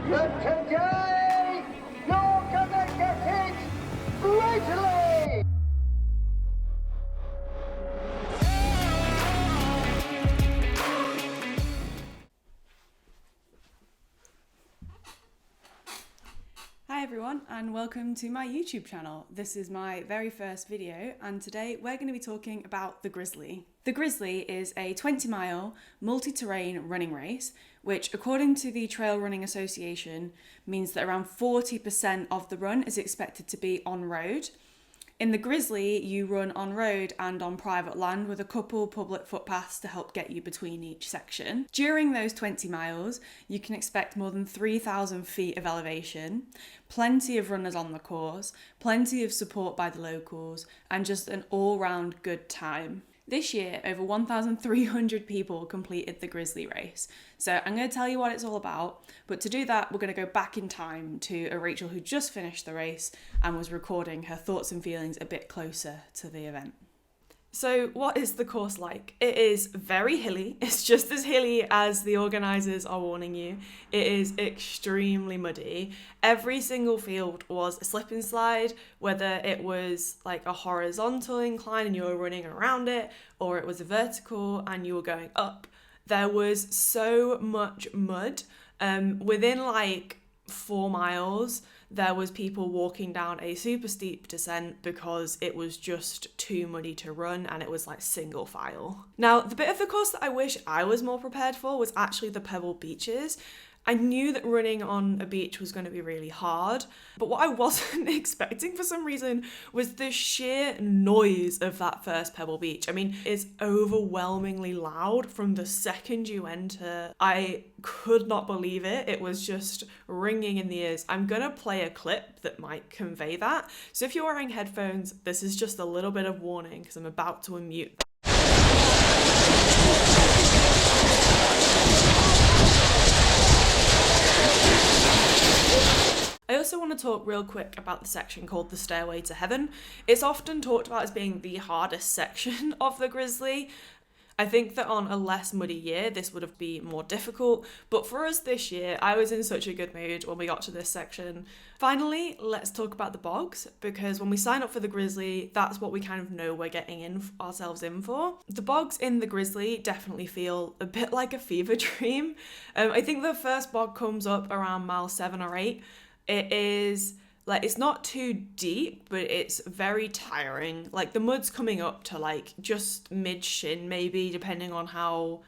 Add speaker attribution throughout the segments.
Speaker 1: But today, you're gonna get it Grizzly!
Speaker 2: Hi everyone and welcome to my YouTube channel. This is my very first video and today we're going to be talking about the Grizzly. The Grizzly is a 20-mile multi-terrain running race which, according to the Trail Running Association, means that around 40% of the run is expected to be on road. In the Grizzly, you run on road and on private land with a couple public footpaths to help get you between each section. During those 20 miles, you can expect more than 3,000 feet of elevation, plenty of runners on the course, plenty of support by the locals, and just an all-round good time. This year, over 1,300 people completed the Grizzly race. So I'm going to tell you what it's all about, but to do that, we're going to go back in time to a Rachel who just finished the race and was recording her thoughts and feelings a bit closer to the event. So what is the course like? It is very hilly. It's just as hilly as the organisers are warning you. It is extremely muddy. Every single field was a slip and slide, whether it was like a horizontal incline and you were running around it, or it was a vertical and you were going up. There was so much mud. Within like 4 miles, there was people walking down a super steep descent because it was just too muddy to run and it was like single file. Now, the bit of the course that I wish I was more prepared for was actually the pebble beaches. I knew that running on a beach was going to be really hard, but what I wasn't expecting for some reason was the sheer noise of that first pebble beach. I mean, it's overwhelmingly loud from the second you enter. I could not believe it. It was just ringing in the ears. I'm going to play a clip that might convey that. So if you're wearing headphones, this is just a little bit of warning because I'm about to unmute that. I also want to talk real quick about the section called the Stairway to Heaven. It's often talked about as being the hardest section of the Grizzly. I think that on a less muddy year, this would have been more difficult, but for us this year, I was in such a good mood when we got to this section. Finally, let's talk about the bogs, because when we sign up for the Grizzly, that's what we kind of know we're getting ourselves in for. The bogs in the Grizzly definitely feel a bit like a fever dream. I think the first bog comes up around mile 7 or 8. It is like, it's not too deep, but it's very tiring. Like the mud's coming up to like just mid shin maybe, depending on how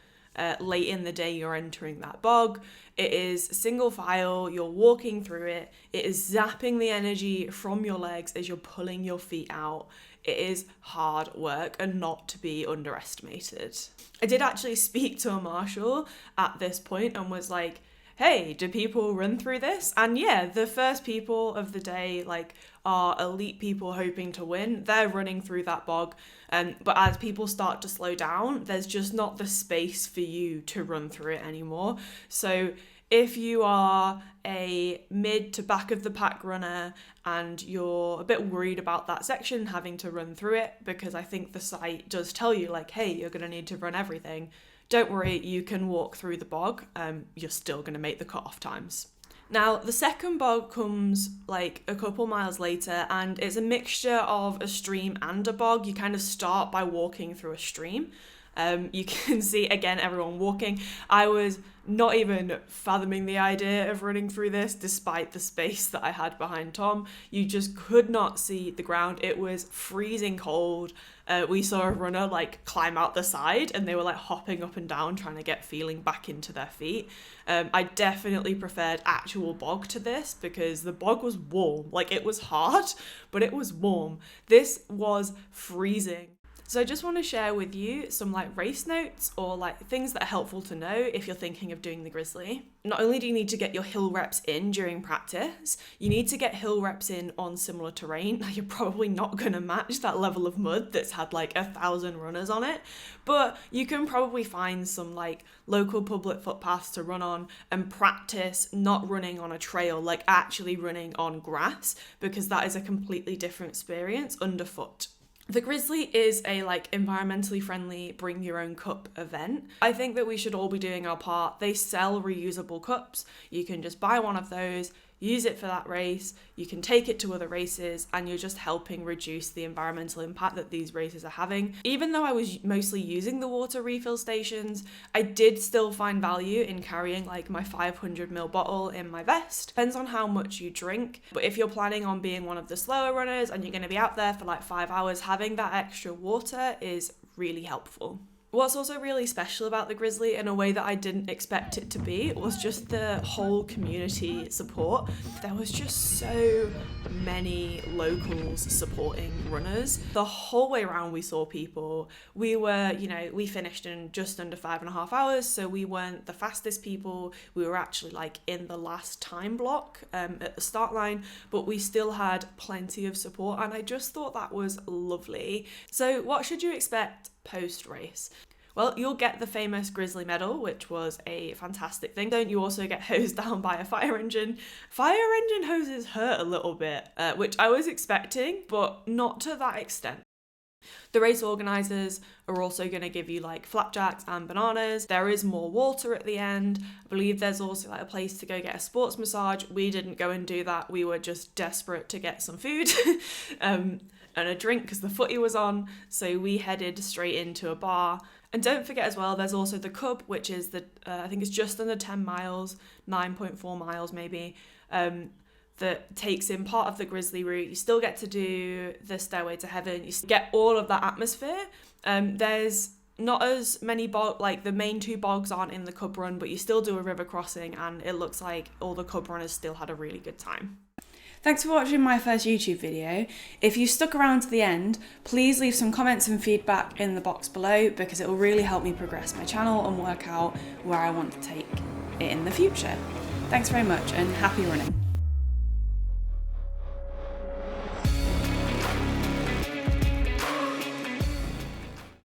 Speaker 2: late in the day you're entering that bog. It is single file, you're walking through it. It is zapping the energy from your legs as you're pulling your feet out. It is hard work and not to be underestimated. I did actually speak to a marshal at this point and was like, hey, do people run through this? And yeah, the first people of the day like are elite people hoping to win. They're running through that bog. But as people start to slow down, there's just not the space for you to run through it anymore. So if you are a mid to back of the pack runner and you're a bit worried about that section having to run through it, because I think the site does tell you like, hey, you're going to need to run everything. Don't worry, you can walk through the bog. You're still going to make the cut-off times. Now, the second bog comes like a couple miles later and it's a mixture of a stream and a bog. You kind of start by walking through a stream. You can see, again, everyone walking. I was not even fathoming the idea of running through this despite the space that I had behind Tom. You just could not see the ground. It was freezing cold. We saw a runner like climb out the side and they were like hopping up and down trying to get feeling back into their feet. I definitely preferred actual bog to this because the bog was warm. Like it was hard, but it was warm. This was freezing. So I just want to share with you some like race notes or like things that are helpful to know if you're thinking of doing the Grizzly. Not only do you need to get your hill reps in during practice, you need to get hill reps in on similar terrain. You're probably not going to match that level of mud that's had like 1,000 runners on it, but you can probably find some like local public footpaths to run on and practice not running on a trail, like actually running on grass, because that is a completely different experience underfoot. The Grizzly is a environmentally friendly bring your own cup event. I think that we should all be doing our part. They sell reusable cups. You can just buy one of those, use it for that race, you can take it to other races, and you're just helping reduce the environmental impact that these races are having. Even though I was mostly using the water refill stations, I did still find value in carrying my 500ml bottle in my vest. Depends on how much you drink, but if you're planning on being one of the slower runners and you're going to be out there for 5 hours, having that extra water is really helpful. What's also really special about the Grizzly, in a way that I didn't expect it to be, was just the whole community support. There was just so many locals supporting runners. The whole way around we saw people. We were, we finished in just under 5.5 hours, so we weren't the fastest people. We were actually in the last time block at the start line, but we still had plenty of support, and I just thought that was lovely. So what should you expect post-race? Well, you'll get the famous Grizzly medal, which was a fantastic thing. Don't you also get hosed down by a fire engine? Fire engine hoses hurt a little bit, which I was expecting, but not to that extent. The race organisers are also going to give you flapjacks and bananas. There is more water at the end. I believe there's also a place to go get a sports massage. We didn't go and do that. We were just desperate to get some food and a drink because the footy was on. So we headed straight into a bar. And don't forget as well, there's also the Cub, which is I think it's just under 10 miles, 9.4 miles maybe, that takes in part of the Grizzly route. You still get to do the Stairway to Heaven. You get all of that atmosphere. There's not as many the main 2 bogs aren't in the Cub run, but you still do a river crossing, and it looks like all the Cub runners still had a really good time. Thanks for watching my first YouTube video. If you stuck around to the end, please leave some comments and feedback in the box below, because it will really help me progress my channel and work out where I want to take it in the future. Thanks very much, and happy running.